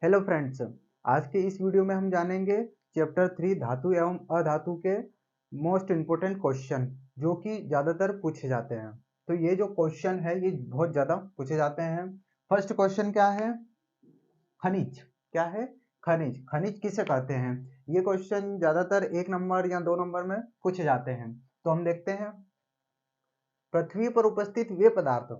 Hello friends, आज के इस वीडियो में हम जानेंगे चैप्टर 3 धातु एवं अधातु के मोस्ट इम्पोर्टेंट क्वेश्चन जो कि ज़्यादातर पूछे जाते हैं। तो ये जो क्वेश्चन है ये बहुत ज़्यादा पूछे जाते हैं। फर्स्ट क्वेश्चन क्या है? खनिज। क्या है? खनिज। खनिज किसे कहते हैं? ये क्वेश्चन ज़्यादातर 1 नंबर या 2 नंबर में पूछे जाते हैं। तो हम देखते हैं। पृथ्वी पर उपस्थित वे पदार्थ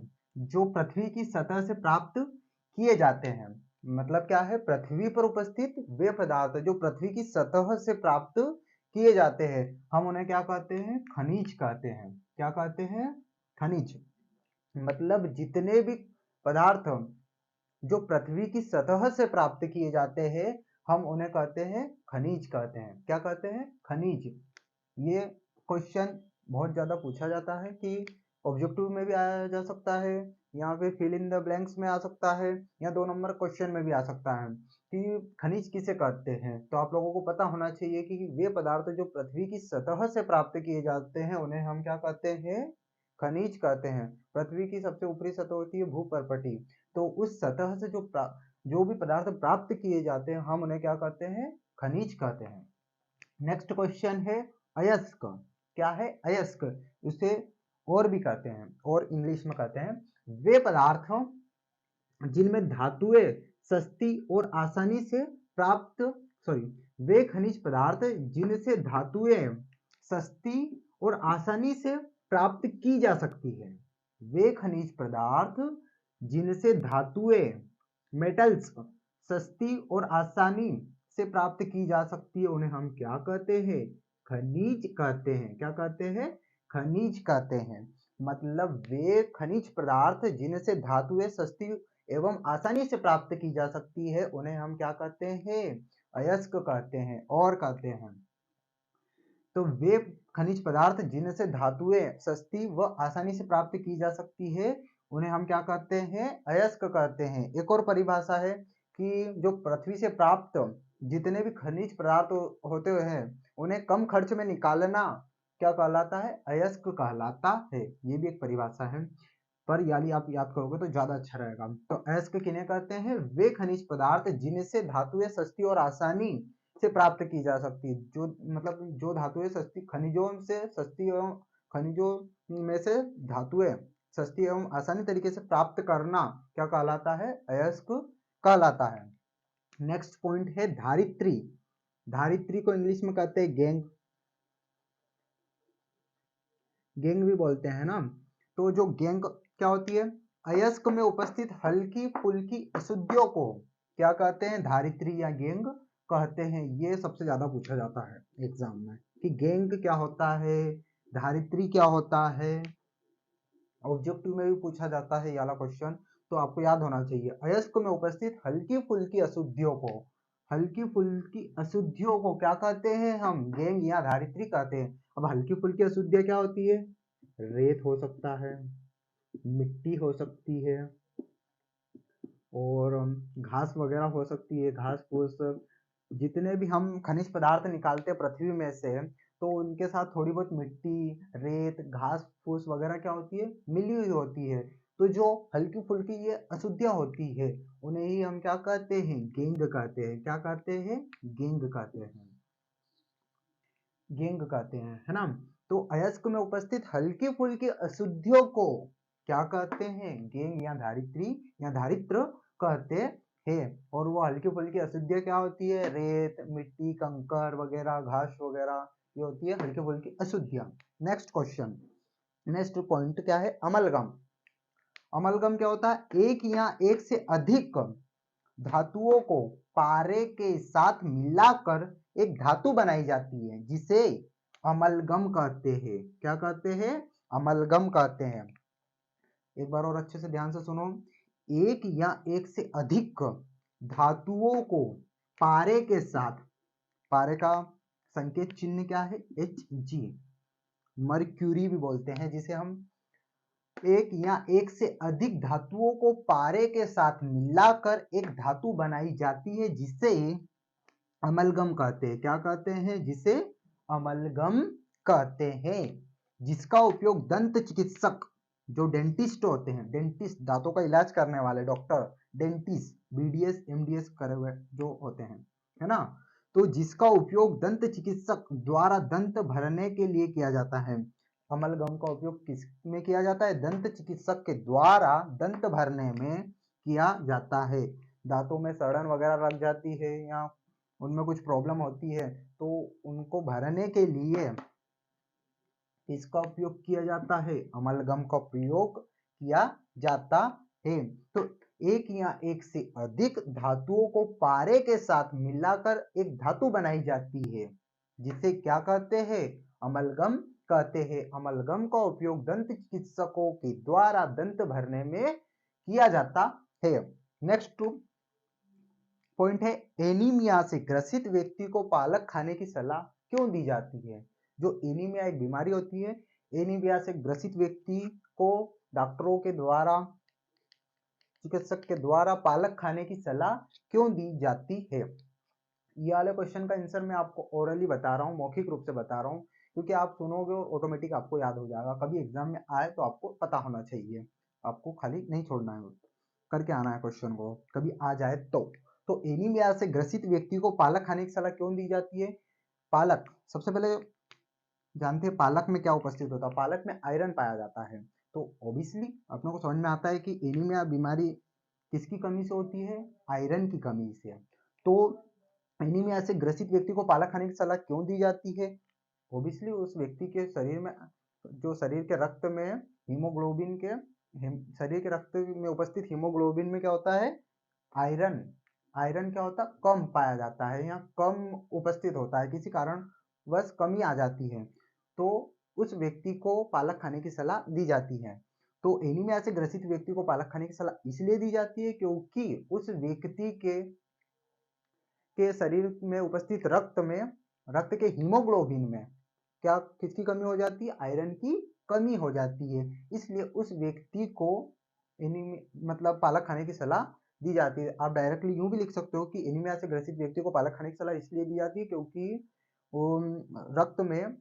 जो पृथ्वी की सतह से प्राप्त किए जाते हैं। मतलब क्या है? पृथ्वी पर उपस्थित वे पदार्थ जो पृथ्वी की सतह से प्राप्त किए जाते हैं, हम उन्हें क्या कहते हैं? खनिज कहते हैं। क्या कहते हैं? खनिज। मतलब जितने भी पदार्थ जो पृथ्वी की सतह से प्राप्त किए जाते हैं, हम उन्हें कहते हैं खनिज कहते हैं। क्या कहते हैं? खनिज। ये क्वेश्चन बहुत ज़्यादा पूछा जाता है कि ऑब्जेक्टिव में भी आया जा सकता है, यहाँ पे फिल इन द ब्लैंक्स में आ सकता है, या 2 नंबर क्वेश्चन में भी आ सकता है कि खनिज किसे कहते हैं। तो आप लोगों को पता होना चाहिए कि वे पदार्थ जो पृथ्वी की सतह से प्राप्त किए जाते हैं उन्हें हम क्या कहते हैं? खनिज कहते हैं। पृथ्वी की सबसे ऊपरी सतह होती है भूपर्पटी, तो उस सतह से जो भी पदार्थ प्राप्त किए जाते हैं हम उन्हें क्या कहते हैं? खनिज कहते हैं। नेक्स्ट क्वेश्चन है अयस्क। क्या है? अयस्क। उसे और भी कहते हैं और इंग्लिश में कहते हैं वे पदार्थ जिनमें धातुएं सस्ती और आसानी से प्राप्त सॉरी वे खनिज पदार्थ जिनसे धातुएं सस्ती और आसानी से प्राप्त की जा सकती है। वे खनिज पदार्थ जिनसे धातुएं मेटल्स सस्ती और आसानी से प्राप्त की जा सकती है उन्हें हम क्या कहते हैं? खनिज कहते हैं। क्या कहते हैं? खनिज कहते हैं। मतलब वे खनिज पदार्थ जिनसे धातुएं सस्ती एवं आसानी से प्राप्त की जा सकती है उन्हें हम क्या कहते हैं? अयस्क कहते हैं और कहते हैं। तो वे खनिज पदार्थ जिनसे धातुएं सस्ती व आसानी से प्राप्त की जा सकती है उन्हें हम क्या कहते हैं? अयस्क कहते हैं। एक और परिभाषा है कि जो पृथ्वी से प्राप्त जितने भी खनिज पदार्थ होते हैं उन्हें कम खर्च में निकालना क्या कहलाता है? अयस्क कहलाता है। ये भी एक परिभाषा है, पर यानी आप याद करोगे तो ज्यादा अच्छा रहेगा। तो अयस्क किन्हें कहते हैं? वे खनिज पदार्थ जिनसे धातुएं सस्ती और आसानी से प्राप्त की जा सकती है। जो मतलब जो धातुएं सस्ती खनिजों से सस्ती एवं खनिजों में से धातुएं सस्ती एवं आसानी तरीके से प्राप्त करना क्या कहलाता है? अयस्क कहलाता है। नेक्स्ट पॉइंट है धारित्री। धारित्री को इंग्लिश में कहते हैं गैंग। गैंग भी बोलते हैं ना। तो जो गैंग क्या होती है? अयस्क में उपस्थित हल्की फुल्की अशुद्धियों को क्या कहते हैं? धारित्री या गैंग कहते हैं। ये सबसे ज्यादा पूछा जाता है एग्जाम में कि गैंग क्या होता है, धारित्री क्या होता है। ऑब्जेक्टिव में भी पूछा जाता है ये वाला क्वेश्चन, तो आपको याद होना चाहिए। अयस्क में उपस्थित हल्की फुल्की अशुद्धियों को, हल्की फुल्की अशुद्धियों को क्या कहते हैं? हम गैंग या धारित्री कहते हैं। अब हल्की फुल्की अशुद्धियां क्या होती है? रेत हो सकता है, मिट्टी हो सकती है, और घास वगैरह हो सकती है। घास फूस जितने भी हम खनिज पदार्थ निकालते हैं पृथ्वी में से, तो उनके साथ थोड़ी बहुत मिट्टी, रेत, घास फूस वगैरह क्या होती है? मिली हुई होती है। तो जो हल्की फुल्की ये अशुद्धियां होती है उन्हें ही हम क्या कहते हैं? गैंग कहते हैं। क्या कहते हैं? गैंग कहते हैं। गैंग कहते हैं, है ना। तो अयस्क में उपस्थित हल्की फुल्की अशुद्धियों को क्या कहते हैं? गैंग या धारित्री या धारित्र कहते हैं। और वो हल्की फुल्की अशुद्धियां क्या होती है? रेत, मिट्टी, कंकर वगैरह, घास वगैरह, ये होती है हल्की फुल्की अशुद्धियां। नेक्स्ट क्वेश्चन, नेक्स्ट पॉइंट क्या है? अमलगम। अमलगम क्या होता है? एक या एक से अधिक धातुओं को पारे के साथ मिलाकर एक धातु बनाई जाती है जिसे अमलगम कहते हैं। क्या कहते हैं? अमलगम कहते हैं। एक बार और अच्छे से ध्यान से सुनो। एक या एक से अधिक धातुओं को पारे के साथ, पारे का संकेत चिन्ह क्या है? Hg। मर्क्यूरी भी बोलते हैं जिसे हम। एक या एक से अधिक धातुओं को पारे के साथ मिलाकर एक धातु बनाई जाती है जिसे अमलगम कहते हैं। क्या कहते हैं? जिसे अमलगम कहते हैं। जिसका उपयोग दंत चिकित्सक जो डेंटिस्ट होते हैं, डेंटिस्ट दांतों का इलाज करने वाले डॉक्टर, डेंटिस्ट, बीडीएस, एमडीएस करे हुए जो होते हैं, है ना। तो जिसका उपयोग दंत चिकित्सक द्वारा दंत भरने के लिए किया जाता है। अमलगम का उपयोग किस में किया जाता है? दंत चिकित्सक के द्वारा दंत भरने में किया जाता है। दांतों में सड़न वगैरह लग जाती है या उनमें कुछ प्रॉब्लम होती है तो उनको भरने के लिए इसका उपयोग किया जाता है, अमलगम का प्रयोग किया जाता है। तो एक या एक से अधिक धातुओं को पारे के साथ मिलाकर एक धातु बनाई जाती है, जिसे क्या कहते हैं? अमलगम कहते हैं। अमलगम का उपयोग दंत चिकित्सकों के द्वारा दंत भरने में किया जाता है। नेक्स्ट पॉइंट है, एनीमिया से ग्रसित व्यक्ति को पालक खाने की सलाह क्यों दी जाती है? जो एनीमिया एक बीमारी होती है, एनीमिया से ग्रसित व्यक्ति को डॉक्टरों के द्वारा, चिकित्सक के द्वारा पालक खाने की सलाह क्यों दी जाती है? ये वाले क्वेश्चन का आंसर मैं आपको ओरली बता रहा हूँ, मौखिक रूप से बता रहा हूँ, क्योंकि आप सुनोगे और ऑटोमेटिक आपको याद हो जाएगा। कभी एग्जाम में आए तो आपको पता होना चाहिए, आपको खाली नहीं छोड़ना है, करके आना है क्वेश्चन को, कभी आ जाए तो एनीमिया से ग्रसित व्यक्ति को पालक खाने की सलाह क्यों दी जाती है? पालक, सबसे पहले जानते हैं पालक में क्या उपस्थित होता है? पालक में आयरन पाया जाता है। तो ऑब्वियसली अपने को समझ में आता है कि एनीमिया बीमारी किसकी कमी से होती है? आयरन की कमी से। तो एनीमिया से ग्रसित व्यक्ति को पालक खाने की सलाह क्यों दी जाती है? ऑब्वियसली उस व्यक्ति के शरीर में, जो शरीर के रक्त में हीमोग्लोबिन के, शरीर के रक्त में उपस्थित हीमोग्लोबिन में क्या होता है? आयरन। आयरन क्या होता है? कम पाया जाता है या कम उपस्थित होता है, किसी कारण बस कमी आ जाती है, तो उस व्यक्ति को पालक खाने की सलाह दी जाती है। तो एनीमिया से ग्रसित व्यक्ति को पालक खाने की सलाह इसलिए दी जाती है क्योंकि उस व्यक्ति के शरीर में उपस्थित रक्त के हीमोग्लोबिन में क्या, किसकी कमी हो जाती है? आयरन की कमी हो जाती है। इसलिए उस व्यक्ति को मतलब पालक खाने की सलाह दी जाती है। आप डायरेक्टली यूं भी लिख सकते हो कि एनीमिया से ग्रसित व्यक्ति को पालक खाने की सलाह इसलिए दी जाती है क्योंकि रक्त में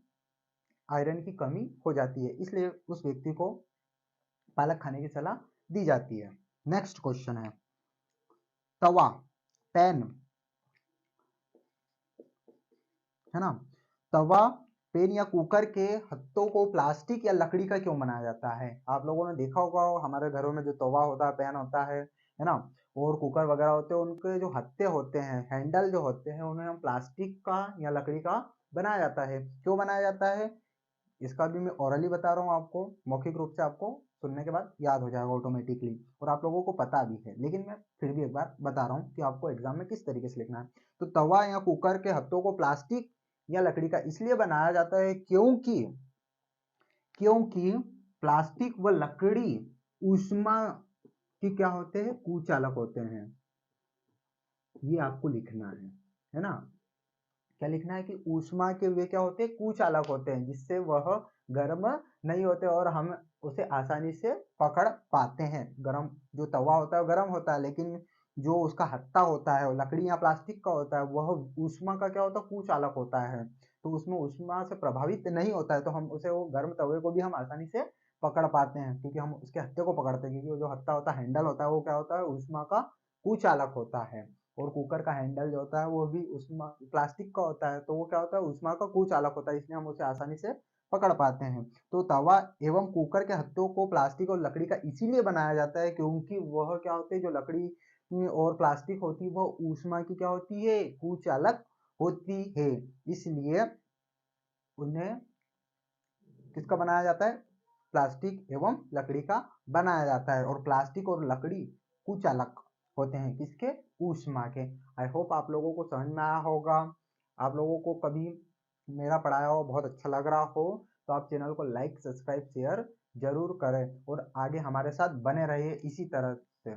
आयरन की कमी हो जाती है, इसलिए उस व्यक्ति को पालक खाने की सलाह दी जाती है। नेक्स्ट क्वेश्चन है, तवा, पैन, है ना। तवा, पेन या कुकर के हत्थों को प्लास्टिक या लकड़ी का क्यों बनाया जाता है? आप लोगों ने देखा होगा हमारे घरों में जो तवा होता है, पैन होता है ना, और कुकर वगैरह होते हैं, उनके जो हत्थे होते हैं, हैंडल जो होते हैं, उन्हें हम प्लास्टिक का या लकड़ी का बनाया जाता है। क्यों बनाया जाता है? इसका भी मैं ओरली बता रहा हूँ आपको, मौखिक रूप से आपको सुनने के बाद याद हो जाएगा ऑटोमेटिकली, और आप लोगों को पता भी है, लेकिन मैं फिर भी एक बार बता रहा हूँ कि आपको एग्जाम में किस तरीके से लिखना है। तो तवा या कुकर के हत्थों को प्लास्टिक या लकड़ी का इसलिए बनाया जाता है क्योंकि प्लास्टिक व लकड़ी ऊष्मा की क्या होते हैं? कुचालक होते हैं। ये आपको लिखना है ना। क्या लिखना है? कि ऊष्मा के वे क्या होते हैं? कुचालक होते हैं, जिससे वह गर्म नहीं होते और हम उसे आसानी से पकड़ पाते हैं। गर्म जो तवा होता है वो गर्म होता है, लेकिन जो उसका हत्था होता है, लकड़ी या प्लास्टिक का होता है, वह ऊष्मा का क्या होता है? कुचालक होता है। तो उसमें ऊष्मा से प्रभावित नहीं होता है, तो हम उसे, वो गर्म तवे को भी हम आसानी से पकड़ पाते हैं, क्योंकि हम उसके हत्थे को पकड़ते हैं, क्योंकि वो जो हत्था होता है, हैंडल होता है, वो क्या होता है? ऊष्मा का कुचालक होता है। और कुकर का हैंडल जो होता है वो भी ऊष्मा प्लास्टिक का होता है, तो वो क्या होता है? ऊष्मा का कुचालक होता है, इसलिए हम उसे आसानी से पकड़ पाते हैं। तो तवा एवं कुकर के हत्थों को प्लास्टिक और लकड़ी का इसीलिए बनाया जाता है क्योंकि वह क्या होते हैं? जो लकड़ी और प्लास्टिक होती है वह ऊष्मा की क्या होती है? कुचालक होती है, इसलिए उन्हें किसका बनाया जाता है? प्लास्टिक एवं लकड़ी का बनाया जाता है। और प्लास्टिक और लकड़ी कुचालक होते हैं किसके? ऊष्मा के। आई होप आप लोगों को समझ में आया होगा। आप लोगों को कभी मेरा पढ़ाया हो बहुत अच्छा लग रहा हो तो आप चैनल को लाइक, सब्सक्राइब, शेयर जरूर करें और आगे हमारे साथ बने रहिए इसी तरह से।